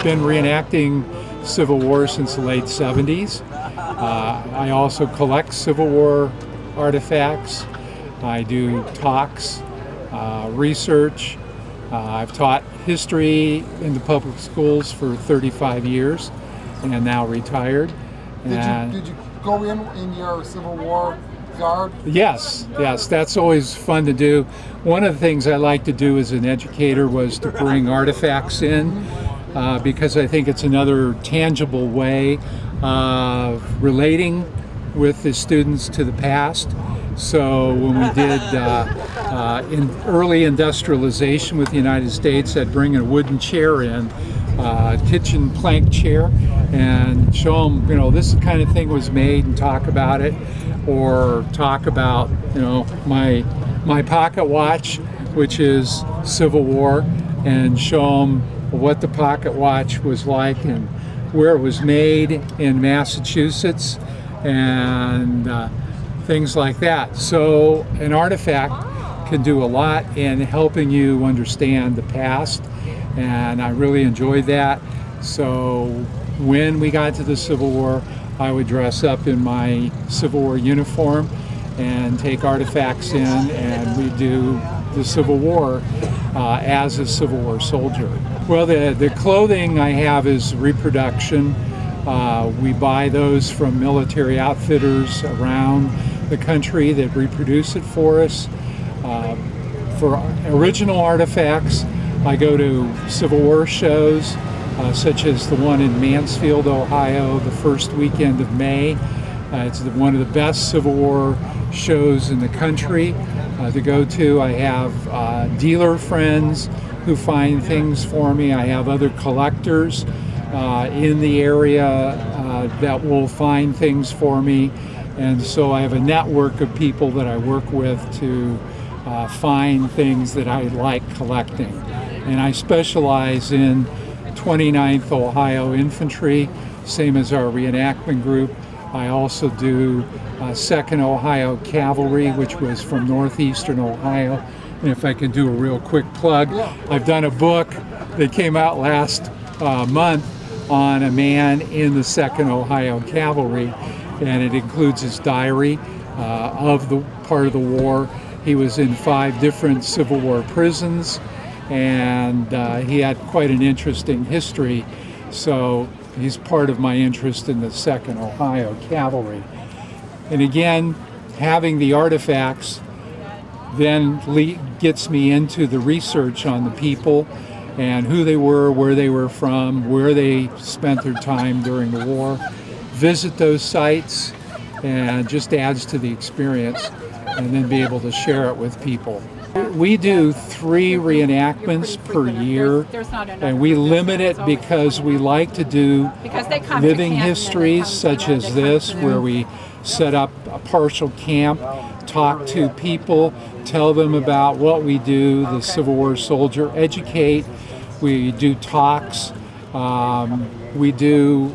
been reenacting Civil War since the late 70s. I also collect Civil War artifacts. I do talks, research. I've taught history in the public schools for 35 years and now retired. Did you go in your Civil War guard? Yes, that's always fun to do. One of the things I like to do as an educator was to bring artifacts in because I think it's another tangible way of relating with the students to the past. So when we did in early industrialization with the United States, I'd bring a wooden chair in, kitchen plank chair, and show them, this kind of thing was made, and talk about it, or talk about, my pocket watch, which is Civil War, and show them what the pocket watch was like and where it was made in Massachusetts, and things like that. So an artifact can do a lot in helping you understand the past, and I really enjoyed that. So when we got to the Civil War, I would dress up in my Civil War uniform and take artifacts in, and we do the Civil War as a Civil War soldier. Well, the clothing I have is reproduction. We buy those from military outfitters around the country that reproduce it for us. For original artifacts, I go to Civil War shows, such as the one in Mansfield, Ohio, the first weekend of May. It's one of the best Civil War shows in the country to go to. I have dealer friends who find things for me. I have other collectors in the area that will find things for me. And so I have a network of people that I work with to find things that I like collecting. And I specialize in 29th Ohio Infantry, same as our reenactment group. I also do 2nd Ohio Cavalry, which was from northeastern Ohio. And if I can do a real quick plug, I've done a book that came out last month on a man in the 2nd Ohio Cavalry, and it includes his diary of the part of the war. He was in 5 different Civil War prisons, and he had quite an interesting history. So he's part of my interest in the 2nd Ohio Cavalry. And again, having the artifacts then gets me into the research on the people and who they were, where they were from, where they spent their time during the war. Visit those sites, and just adds to the experience, and then be able to share it with people. We do 3 reenactments per year, and we limit it because we like to do living histories such as this, where we set up a partial camp, talk to people, tell them about what we do, the Civil War soldier, educate. We do talks. We do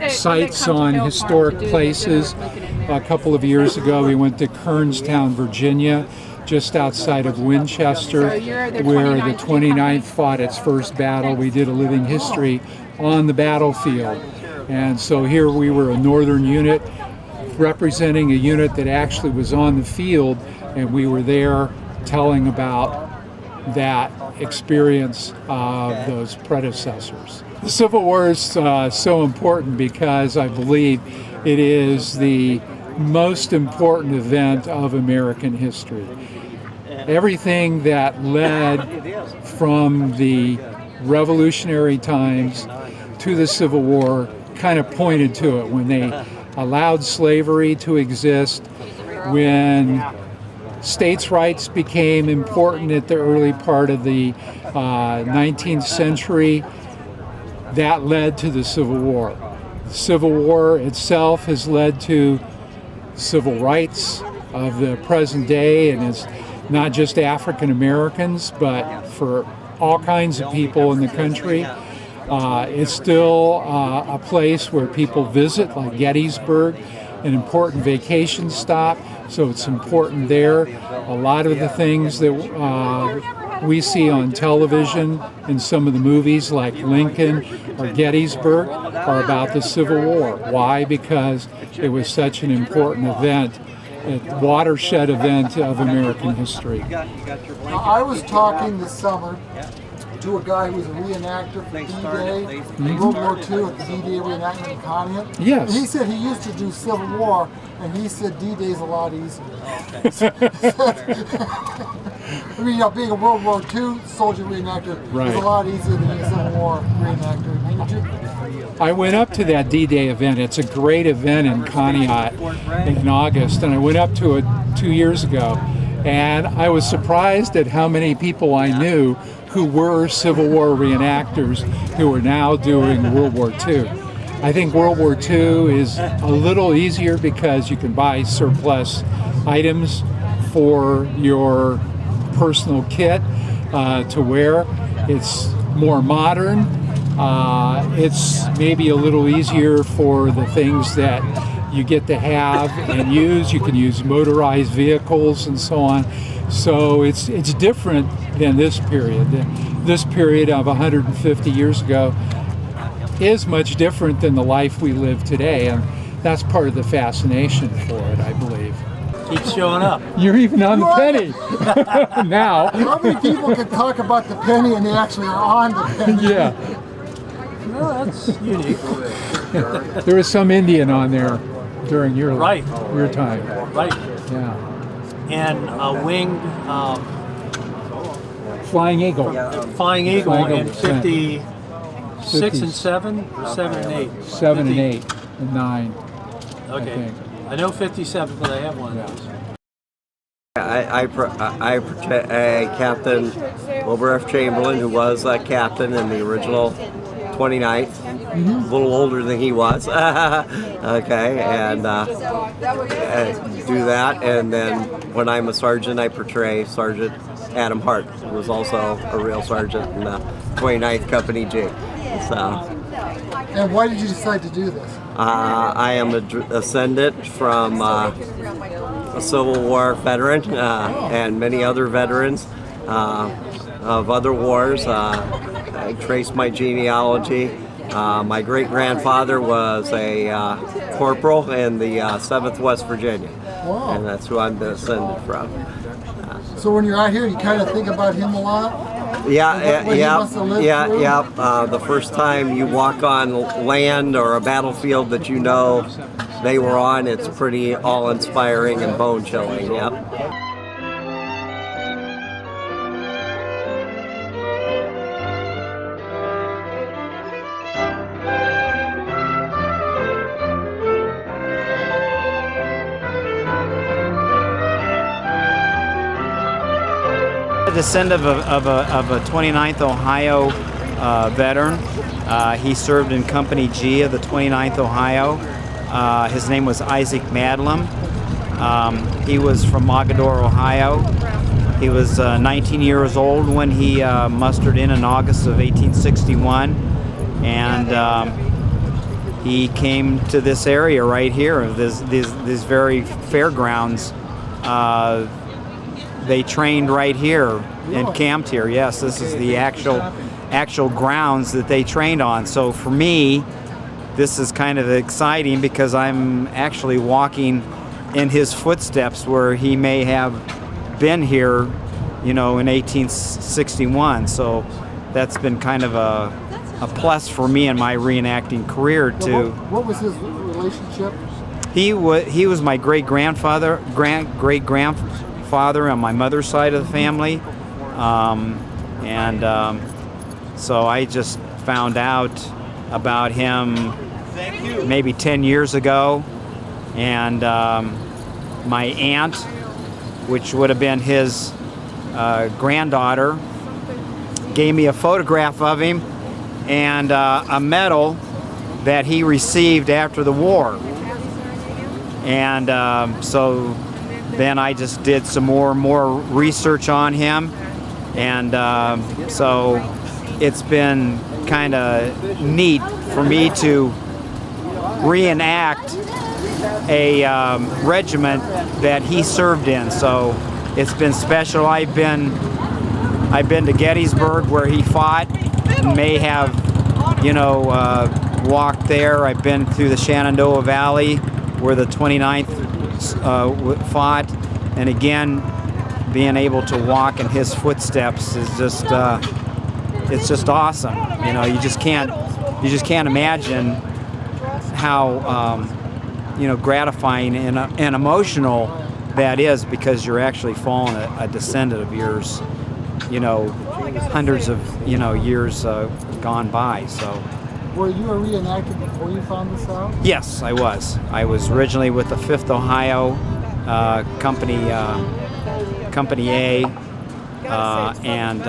sites on historic places. A couple of years ago, we went to Kernstown, Virginia, just outside of Winchester, where the 29th fought its first battle. We did a living history on the battlefield. And so here we were a northern unit representing a unit that actually was on the field, and we were there telling about that experience of those predecessors. The Civil War is so important because I believe it is the most important event of American history. Everything that led from the Revolutionary times to the Civil War kind of pointed to it. When they allowed slavery to exist, when states' rights became important at the early part of the 19th century, that led to the Civil War. The Civil War itself has led to civil rights of the present day, and it's not just African Americans, but for all kinds of people in the country. It's still a place where people visit, like Gettysburg, an important vacation stop, so it's important there. A lot of the things that we see on television in some of the movies like Lincoln or Gettysburg are about the Civil War. Why? Because it was such an important event, a watershed event of American history. Now, I was talking this summer to a guy who was a reenactor for D-Day, World War II at the D-Day reenactment in Conneaut. Yes. And he said he used to do Civil War, and he said D-Day's a lot easier. I mean, being a World War II soldier reenactor is a lot easier than being a Civil War reenactor. I went up to that D-Day event. It's a great event in Conneaut in August, and I went up to it 2 years ago, and I was surprised at how many people I knew who were Civil War reenactors who are now doing World War II. I think World War II is a little easier because you can buy surplus items for your personal kit to wear. It's more modern. It's maybe a little easier for the things that you get to have and use. You can use motorized vehicles and so on. So it's different than this period. This period of 150 years ago is much different than the life we live today, and that's part of the fascination for it, I believe. Keeps showing up. You're even on the penny now. How many people can talk about the penny and they actually are on the penny? Yeah. Well, that's unique. There was some Indian on there during your time. Right. Yeah. And a winged Flying Eagle. Flying Eagle Flying in Eagle, 56 and 7 or 7 and 8? 7 and 8 and 9. Okay. I know 57, but I have one of those. I protect Captain Wilbur F. Chamberlain, who was a captain in the original 29th, a little older than he was. Okay, and do that. And then when I'm a sergeant, I portray Sergeant Adam Hart, who was also a real sergeant in the 29th Company G. So. And why did you decide to do this? I am a descendant from a Civil War veteran and many other veterans of other wars. I trace my genealogy. My great-grandfather was a corporal in the 7th West Virginia, and that's who I'm descended from. So when you're out here, you kind of think about him a lot? Yeah. The first time you walk on land or a battlefield that you know they were on, it's pretty awe-inspiring and bone-chilling. Yep. Descendant of a 29th Ohio veteran. He served in Company G of the 29th Ohio. His name was Isaac Madlam. He was from Mogadore, Ohio. He was 19 years old when he mustered in August of 1861, and he came to this area right here, these very fairgrounds. They trained right here and camped here. Yes, this is the actual grounds that they trained on. So for me, this is kind of exciting because I'm actually walking in his footsteps where he may have been here, in 1861. So that's been kind of a plus for me in my reenacting career too. What was his relationship? He was my great-grandfather on my mother's side of the family, so I just found out about him maybe 10 years ago, and my aunt, which would have been his granddaughter, gave me a photograph of him and a medal that he received after the war, and so then I just did some more research on him, and so it's been kind of neat for me to reenact a regiment that he served in. So it's been special. I've been I've been to Gettysburg where he fought, and may have, walked there. I've been through the Shenandoah Valley where the 29th fought, and again, being able to walk in his footsteps is just, it's just awesome. You just can't imagine how, gratifying and emotional that is, because you're actually following a descendant of yours, hundreds of, years gone by. So. Were you a reenactor before you found this out? Yes, I was. I was originally with the 5th Ohio Company A, and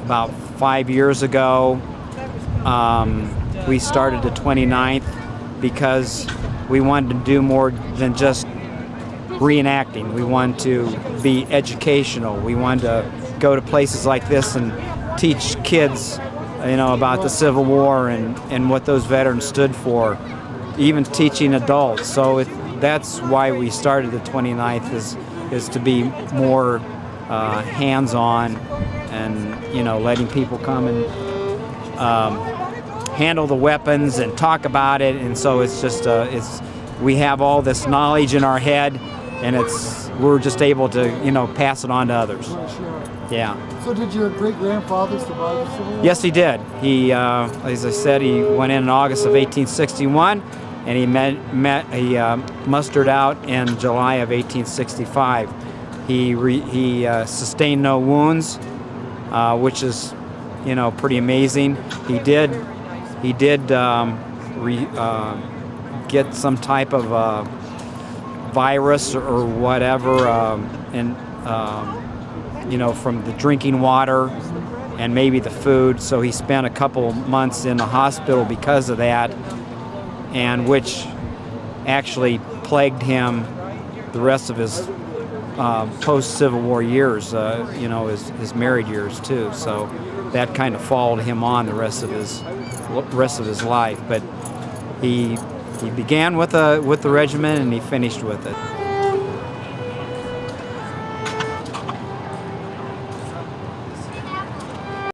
about 5 years ago, we started the 29th because we wanted to do more than just reenacting. We wanted to be educational. We wanted to go to places like this and teach kids, about the Civil War and what those veterans stood for, even teaching adults. So that's why we started the 29th, is to be more hands-on and, letting people come and handle the weapons and talk about it. And so it's just, we have all this knowledge in our head, and we're just able to, pass it on to others. Yeah. So did your great-grandfather survive the Civil War? Yes, he did. He, as I said, he went in August of 1861, and he mustered out in July of 1865. He sustained no wounds, which is, pretty amazing. He did get some type of virus or whatever, from the drinking water and maybe the food. So he spent a couple months in the hospital because of that, and which actually plagued him the rest of his post-Civil War years, his married years too. So that kind of followed him on the rest of his life. But he began with the regiment and he finished with it.